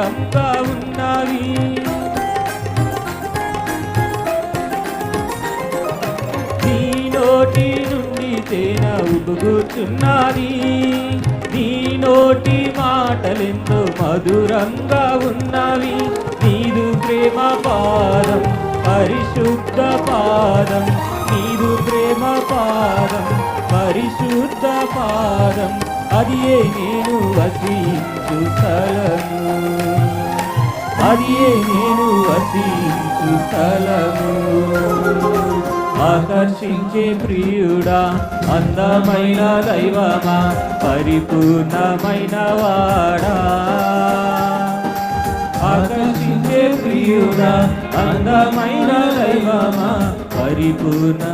మధురంగా ఉన్నవి. నీ నోటి నుండి తేనె ఉబుకుచున్నది, నీ నోటి మాటలెంతో మధురంగా ఉన్నవి. నీదు ప్రేమ పాదం పరిశుద్ధ పాదం, నీదు ప్రేమ పాదం పరిశుద్ధ పాదం, అది నేను వసించు స్థలము, అది నేను వసించు స్థలము. ఆకర్షించే ప్రియుడా, అందమైన దైవమా, పరిపూర్ణమైన వాడా. ఆకర్షించే ప్రియుడా, అందమైన దైవమా, పరిపూర్ణ